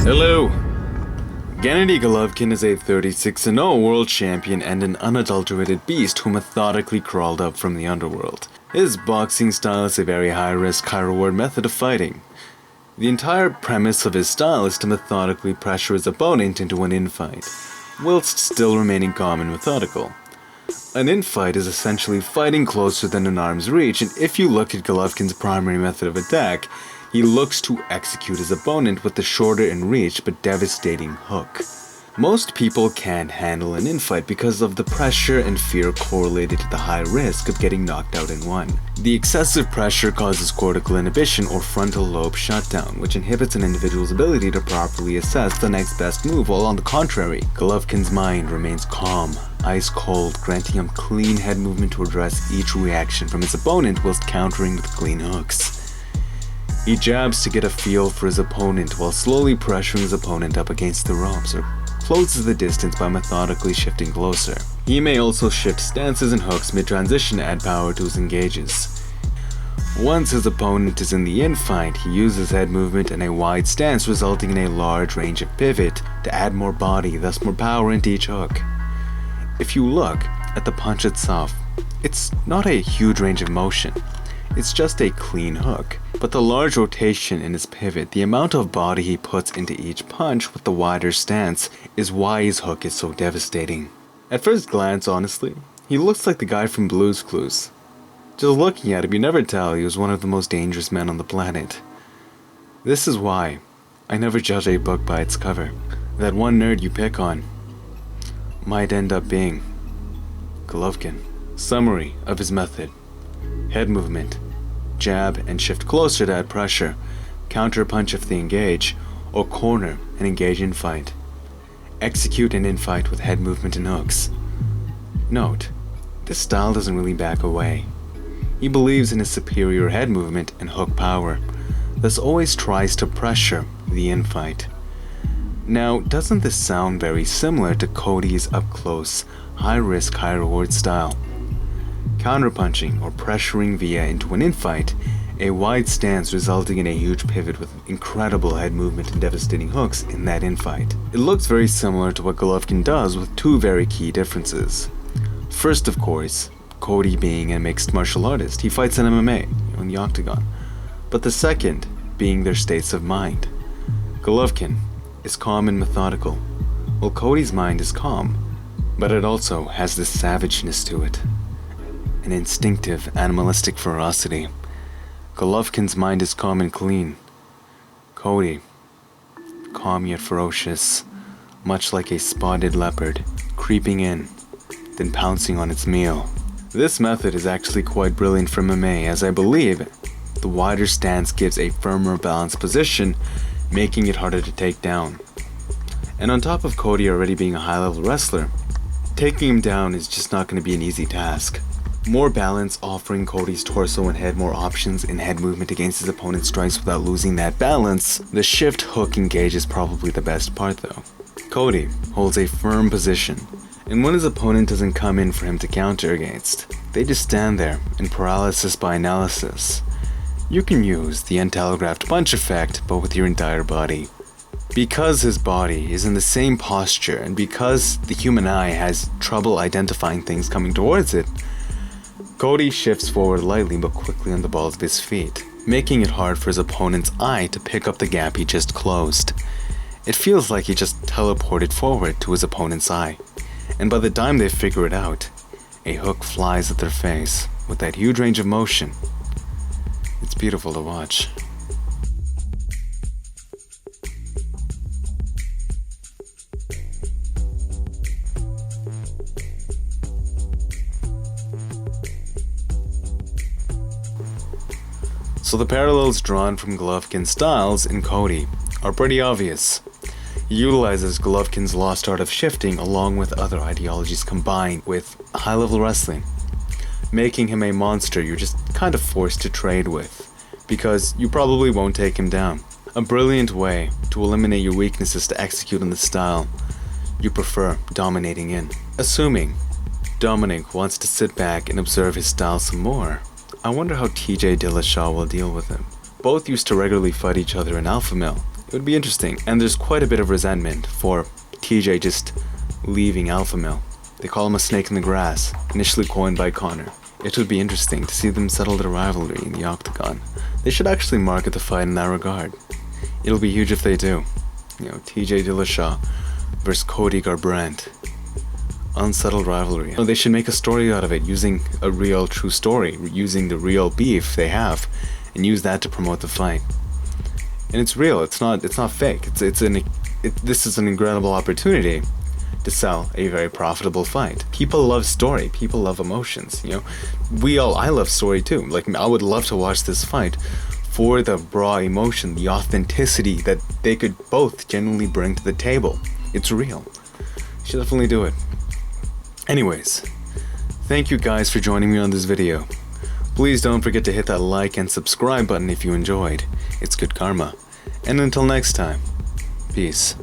Hello! Gennady Golovkin is a 36-0 world champion and an unadulterated beast who methodically crawled up from the underworld. His boxing style is a very high-risk, high-reward method of fighting. The entire premise of his style is to methodically pressure his opponent into an infight, whilst still remaining calm and methodical. An infight is essentially fighting closer than an arm's reach, and if you look at Golovkin's primary method of attack, he looks to execute his opponent with the shorter in reach but devastating hook. Most people can't handle an infight because of the pressure and fear correlated to the high risk of getting knocked out in one. The excessive pressure causes cortical inhibition or frontal lobe shutdown, which inhibits an individual's ability to properly assess the next best move, while on the contrary, Golovkin's mind remains calm, ice cold, granting him clean head movement to address each reaction from his opponent whilst countering with clean hooks. He jabs to get a feel for his opponent while slowly pressuring his opponent up against the ropes, or closes the distance by methodically shifting closer. He may also shift stances and hooks mid-transition to add power to his engages. Once his opponent is in the infight, he uses head movement and a wide stance, resulting in a large range of pivot to add more body, thus more power into each hook. If you look at the punch itself, it's not a huge range of motion. It's just a clean hook, but the large rotation in his pivot, the amount of body he puts into each punch with the wider stance, is why his hook is so devastating. At first glance, honestly, he looks like the guy from Blue's Clues. Just looking at him, you never tell he was one of the most dangerous men on the planet. This is why I never judge a book by its cover. That one nerd you pick on might end up being Golovkin. Summary of his method: head movement, jab and shift closer to add pressure, counter punch if they engage, or corner and engage in fight. Execute an infight with head movement and hooks. Note, this style doesn't really back away. He believes in his superior head movement and hook power, thus always tries to pressure the infight. Now, doesn't this sound very similar to Cody's up-close, high-risk, high-reward style? Counterpunching or pressuring via into an infight, a wide stance resulting in a huge pivot with incredible head movement and devastating hooks in that infight. It looks very similar to what Golovkin does, with two very key differences. First, of course, Cody being a mixed martial artist, he fights in MMA, in the octagon. But the second being their states of mind. Golovkin is calm and methodical, while Cody's mind is calm, but it also has this savageness to it. An instinctive, animalistic ferocity. Golovkin's mind is calm and clean. Cody, calm yet ferocious, much like a spotted leopard, creeping in, then pouncing on its meal. This method is actually quite brilliant for MMA, as I believe the wider stance gives a firmer balanced position, making it harder to take down. And on top of Cody already being a high-level wrestler, taking him down is just not going to be an easy task. More balance, offering Cody's torso and head more options in head movement against his opponent's strikes without losing that balance. The shift hook engage is probably the best part though. Cody holds a firm position, and when his opponent doesn't come in for him to counter against, they just stand there in paralysis by analysis. You can use the untelegraphed punch effect, but with your entire body. Because his body is in the same posture, and because the human eye has trouble identifying things coming towards it, Cody shifts forward lightly but quickly on the balls of his feet, making it hard for his opponent's eye to pick up the gap he just closed. It feels like he just teleported forward to his opponent's eye, and by the time they figure it out, a hook flies at their face with that huge range of motion. It's beautiful to watch. So the parallels drawn from Golovkin's styles in Cody are pretty obvious. He utilizes Golovkin's lost art of shifting along with other ideologies combined with high-level wrestling, making him a monster you're just kind of forced to trade with, because you probably won't take him down. A brilliant way to eliminate your weaknesses to execute in the style you prefer dominating in. Assuming Dominic wants to sit back and observe his style some more, I wonder how TJ Dillashaw will deal with him. Both used to regularly fight each other in Alpha Male, It would be interesting. And there's quite a bit of resentment for TJ just leaving Alpha Male. They call him a snake in the grass, initially coined by Connor. It would be interesting to see them settle their rivalry in the octagon. They should actually market the fight in that regard. It'll be huge if they do. You know, TJ Dillashaw versus Cody Garbrandt. Unsettled rivalry. They should make a story out of it using a real true story, using the real beef they have, and use that to promote the fight. And it's real. It's not fake. This is an incredible opportunity to sell a very profitable fight. People love story. People love emotions. You know, I love story too. Like, I would love to watch this fight for the raw emotion, the authenticity that they could both genuinely bring to the table. It's real. You should definitely do it. Anyways, thank you guys for joining me on this video. Please don't forget to hit that like and subscribe button if you enjoyed. It's good karma. And until next time, peace.